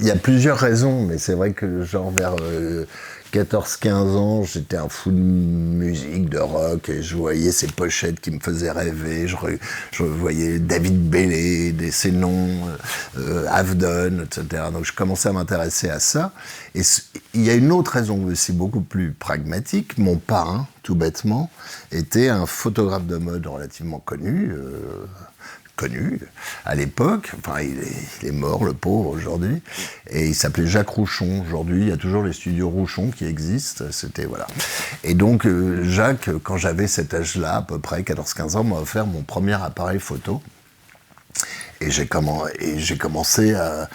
Il y a plusieurs raisons, mais c'est vrai que genre vers 14-15 ans, j'étais un fou de musique, de rock, et je voyais ces pochettes qui me faisaient rêver. Je voyais David Bailey, ces noms, Avdon, etc. Donc je commençais à m'intéresser à ça. Et il y a une autre raison aussi beaucoup plus pragmatique. Mon parrain, tout bêtement, était un photographe de mode relativement connu à l'époque, enfin il est mort le pauvre aujourd'hui, et il s'appelait Jacques Rouchon. Aujourd'hui il y a toujours les studios Rouchon qui existent, c'était voilà. Et donc Jacques, quand j'avais cet âge-là, à peu près 14-15 ans, m'a offert mon premier appareil photo, et j'ai commencé à...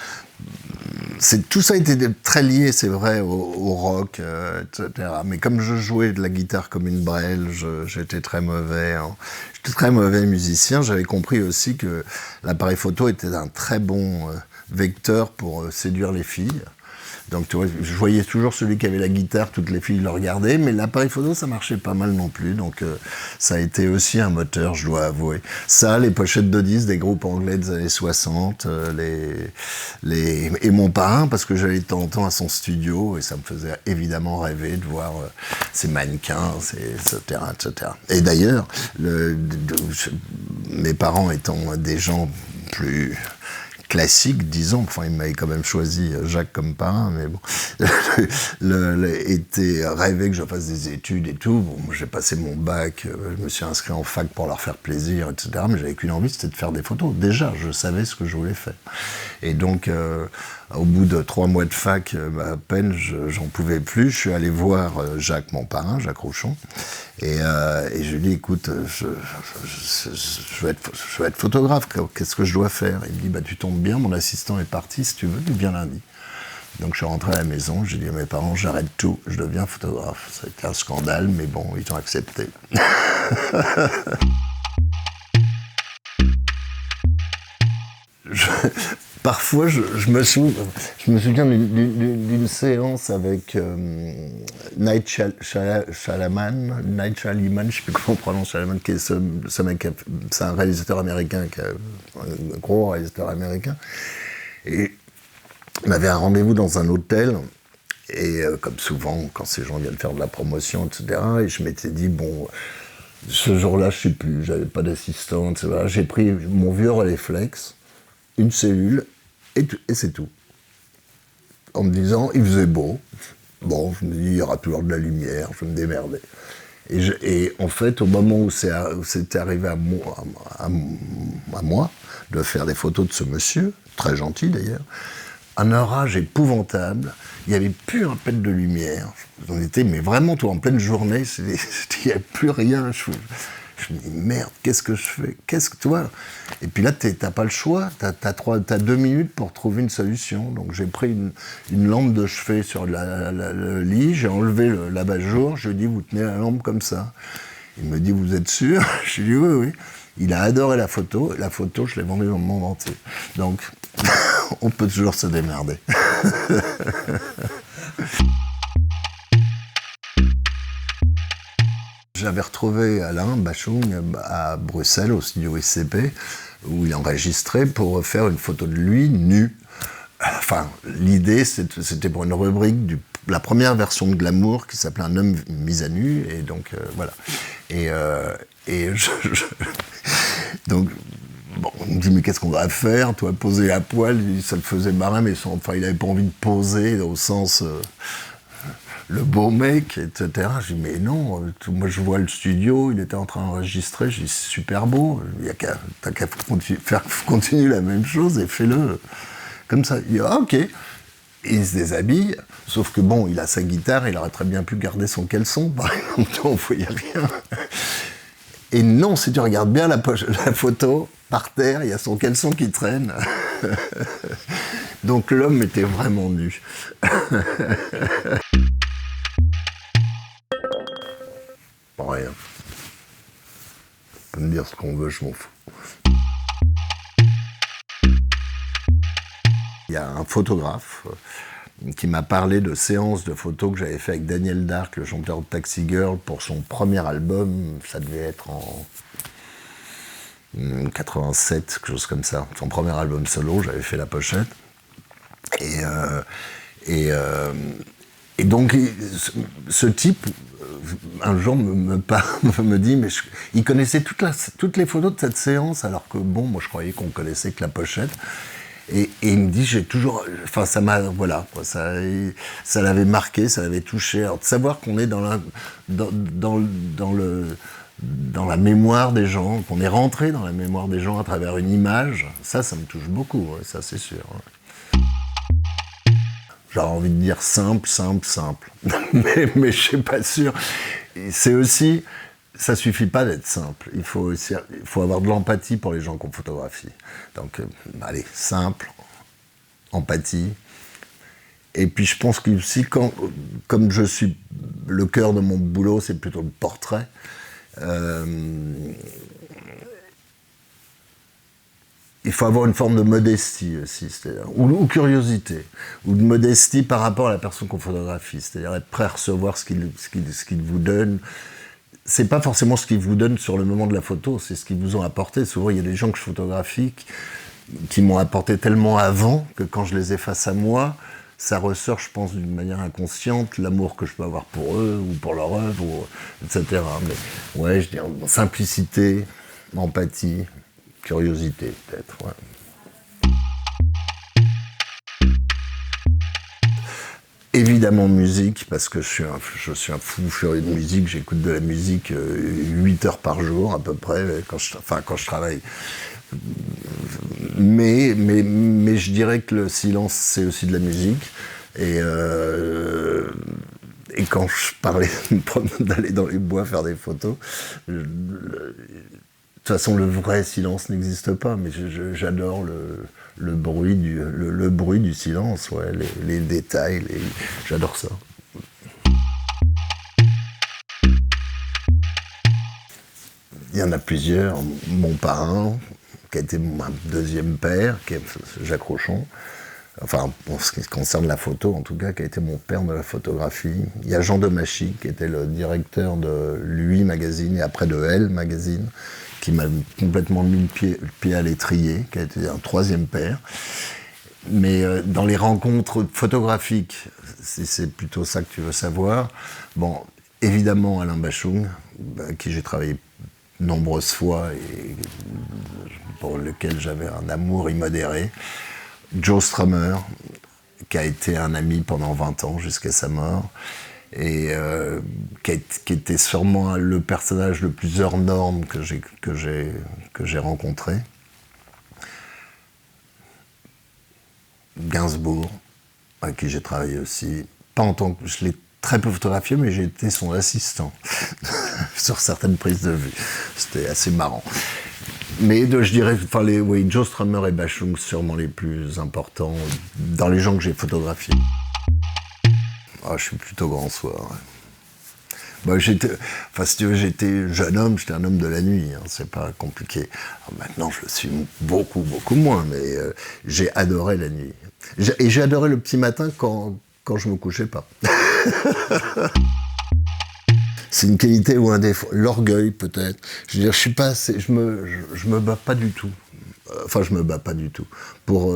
Tout ça était très lié, c'est vrai, au rock, etc. Mais comme je jouais de la guitare comme une brêle, j'étais très mauvais. J'étais très mauvais musicien. J'avais compris aussi que l'appareil photo était un très bon vecteur pour séduire les filles. Donc tu vois, je voyais toujours celui qui avait la guitare, toutes les filles le regardaient, mais l'appareil photo, ça marchait pas mal non plus. Donc ça a été aussi un moteur, je dois avouer. Ça, les pochettes de disques des groupes anglais des années 60, et mon parrain, parce que j'allais de temps en temps à son studio, et ça me faisait évidemment rêver de voir ces mannequins, etc., etc. Et d'ailleurs, mes parents étant des gens plus... classique, disons, enfin il m'avait quand même choisi Jacques comme parrain, mais bon, était rêvé que je fasse des études et tout. Bon, j'ai passé mon bac, je me suis inscrit en fac pour leur faire plaisir, etc. Mais j'avais qu'une envie, c'était de faire des photos. Déjà, je savais ce que je voulais faire. Et donc, au bout de 3 mois de fac, à peine, j'en pouvais plus. Je suis allé voir Jacques, mon parrain, Jacques Rouchon, et je lui ai dit, écoute, je veux être photographe, qu'est-ce que je dois faire? Il me dit, bah tu tombes bien, mon assistant est parti, si tu veux, tu viens lundi. Donc je suis rentré à la maison, j'ai dit à mes parents, j'arrête tout, je deviens photographe. Ça a été un scandale, mais bon, ils ont accepté. Parfois, je me souviens d'une séance avec Night Shyamalan, je ne sais plus comment on prononce Shyamalan, qui est ce mec, c'est un réalisateur américain, un gros réalisateur américain. Et on avait un rendez-vous dans un hôtel, et comme souvent, quand ces gens viennent faire de la promotion, etc., et je m'étais dit, bon, ce jour-là, je ne sais plus, j'avais pas d'assistant, etc. J'ai pris mon vieux Rolleiflex, une cellule, et c'est tout. En me disant, il faisait beau. Bon, je me dis, il y aura toujours de la lumière, je vais me démerder. Et en fait, au moment où c'était arrivé à moi de faire des photos de ce monsieur, très gentil d'ailleurs, un orage épouvantable, il n'y avait plus un pet de lumière. On était, mais vraiment, tout en pleine journée, il n'y avait plus rien. Je me dis, merde, qu'est-ce que je fais? Qu'est-ce que toi? Et puis là, t'as pas le choix, t'as 2 minutes pour trouver une solution. Donc j'ai pris une lampe de chevet sur le lit, j'ai enlevé l'abat-jour, je lui ai dit, vous tenez la lampe comme ça. Il me dit, vous êtes sûr? Je lui ai dit, oui, oui. Il a adoré la photo, je l'ai vendue dans le monde entier. Donc, on peut toujours se démerder. J'avais retrouvé Alain Bachung à Bruxelles, au studio SCP, où il enregistrait pour faire une photo de lui nu. Enfin, l'idée, c'était pour une rubrique la première version de Glamour qui s'appelait Un homme mis à nu, et donc voilà. Donc, bon, on me dit, mais qu'est-ce qu'on va faire? Toi, poser à poil, ça le faisait marrer, mais il n'avait pas envie de poser au sens... le beau mec, etc. Je dis, mais non, moi je vois le studio, il était en train d'enregistrer, je dis, c'est super beau, t'as qu'à faire continuer la même chose et fais-le comme ça. Il dit, ah, ok. Et il se déshabille, sauf que bon, il a sa guitare, il aurait très bien pu garder son caleçon, par exemple, on ne voyait rien. Et non, si tu regardes bien la photo, par terre, il y a son caleçon qui traîne. Donc l'homme était vraiment nu. Rien. On peut me dire ce qu'on veut, je m'en fous. Il y a un photographe qui m'a parlé de séances de photos que j'avais fait avec Daniel Dark, le chanteur de Taxi Girl, pour son premier album. Ça devait être en 87, quelque chose comme ça. Son premier album solo, j'avais fait la pochette. Et donc, ce type, un jour, me dit, mais il connaissait toutes les photos de cette séance, alors que bon, moi je croyais qu'on connaissait que la pochette. Et il me dit, j'ai toujours, enfin ça m'a, voilà, quoi, ça l'avait marqué, ça l'avait touché. Alors de savoir qu'on est dans la mémoire des gens, qu'on est rentré dans la mémoire des gens à travers une image, ça me touche beaucoup, ouais, ça c'est sûr. Ouais. J'aurais envie de dire simple. mais je suis pas sûr. C'est aussi, ça suffit pas d'être simple. Il faut avoir de l'empathie pour les gens qu'on photographie. Donc, allez, simple, empathie. Et puis je pense que aussi, comme je suis, le cœur de mon boulot, c'est plutôt le portrait. Il faut avoir une forme de modestie aussi, ou curiosité, ou de modestie par rapport à la personne qu'on photographie, c'est-à-dire être prêt à recevoir ce qu'il vous donne. C'est pas forcément ce qu'il vous donne sur le moment de la photo, c'est ce qu'ils vous ont apporté. Souvent, il y a des gens que je photographie qui m'ont apporté tellement avant que quand je les ai face à moi, ça ressort, je pense, d'une manière inconsciente, l'amour que je peux avoir pour eux, ou pour leur œuvre, etc. Mais ouais, je dirais simplicité, empathie, curiosité, peut-être, ouais. Évidemment musique, parce que je suis un fou furieux de musique, j'écoute de la musique 8 heures par jour à peu près, quand je travaille. Mais je dirais que le silence, c'est aussi de la musique. Et quand je parlais d'aller dans les bois faire des photos, de toute façon, le vrai silence n'existe pas, mais j'adore le bruit du silence, ouais, les détails, j'adore ça. Il y en a plusieurs. Mon parrain, qui a été mon deuxième père, qui est Jacques Rochon, enfin, pour ce qui concerne la photo, en tout cas, qui a été mon père de la photographie. Il y a Jean Demachy, qui était le directeur de Lui Magazine et après de Elle Magazine, qui m'a complètement mis le pied à l'étrier, qui a été un troisième père. Mais dans les rencontres photographiques, si c'est plutôt ça que tu veux savoir, bon, évidemment Alain Bachung, avec qui j'ai travaillé nombreuses fois et pour lequel j'avais un amour immodéré. Joe Strummer, qui a été un ami pendant 20 ans jusqu'à sa mort, et qui était sûrement le personnage le plus hors norme que j'ai rencontré. Gainsbourg, avec qui j'ai travaillé aussi. Pas en tant que... Je l'ai très peu photographié, mais j'ai été son assistant sur certaines prises de vue. C'était assez marrant. Mais je dirais, oui, Joe Strummer et Bachung, sûrement les plus importants dans les gens que j'ai photographiés. Je suis plutôt grand soir. Ouais. Si tu veux, j'étais jeune homme, j'étais un homme de la nuit, hein, c'est pas compliqué. Alors maintenant, je le suis beaucoup moins, mais j'ai adoré la nuit. Et j'ai adoré le petit matin quand je me couchais pas. C'est une qualité ou un défaut. L'orgueil, peut-être. Je veux dire, je me bats pas du tout. Enfin, je me bats pas du tout. Pour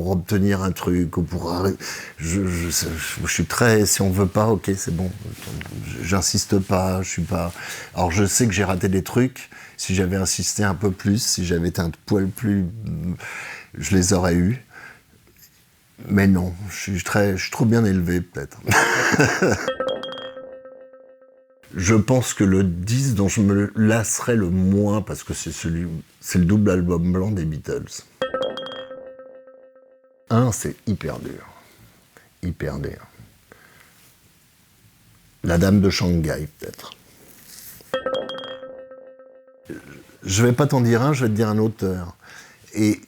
obtenir un truc, ou je suis très... Si on veut pas, ok, c'est bon. J'insiste pas, je suis pas... Alors, je sais que j'ai raté des trucs. Si j'avais insisté un peu plus, si j'avais été un poil plus... Je les aurais eus. Mais non, je suis trop bien élevé, peut-être. Je pense que le 10 dont je me lasserai le moins, parce que c'est le double album blanc des Beatles. C'est hyper dur. Hyper dur. La Dame de Shanghai, peut-être. Je vais pas t'en dire un, je vais te dire un auteur. Et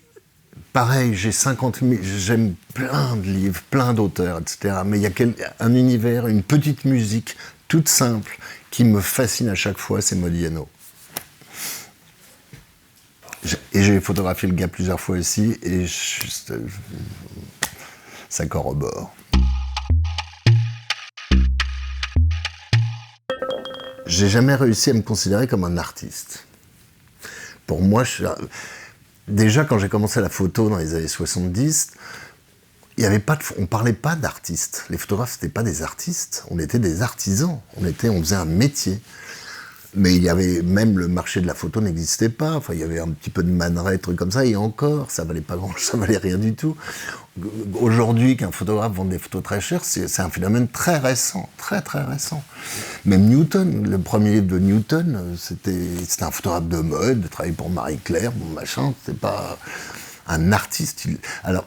pareil, j'ai 50 000, j'aime plein de livres, plein d'auteurs, etc. Mais il y a un univers, une petite musique toute simple qui me fascine à chaque fois, c'est Modiano. Et j'ai photographié le gars plusieurs fois aussi, et ça corrobore. j'ai jamais réussi à me considérer comme un artiste. Pour moi, déjà quand j'ai commencé la photo dans les années 70, on parlait pas d'artistes. Les photographes, c'était pas des artistes, on était des artisans. On faisait un métier. Mais il y avait, même le marché de la photo n'existait pas. Enfin, il y avait un petit peu de maneret, trucs comme ça, et encore, ça valait pas grand-chose, ça valait rien du tout. Aujourd'hui, qu'un photographe vende des photos très chères, c'est un phénomène très récent, très très récent. Même Newton, le premier livre de Newton, c'était un photographe de mode, il travaillait pour Marie-Claire, bon machin, c'était pas un artiste. Alors,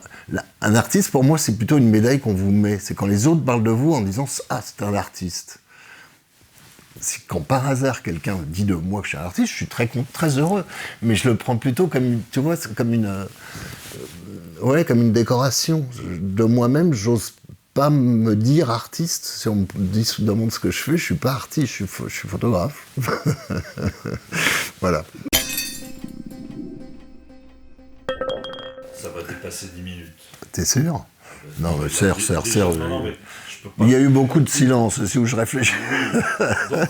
un artiste, pour moi, c'est plutôt une médaille qu'on vous met. C'est quand les autres parlent de vous en disant « Ah, c'est un artiste ». Quand par hasard quelqu'un dit de moi que je suis un artiste, je suis très heureux. Mais je le prends plutôt comme, tu vois, comme une décoration. De moi-même, j'ose pas me dire artiste. Si on me demande ce que je fais, je suis pas artiste, je suis photographe. Voilà. Ça va dépasser 10 minutes. T'es sûr? Non, mais serre. Non, mais je peux pas. Il y a eu beaucoup de silence aussi où je réfléchis. Donc, là,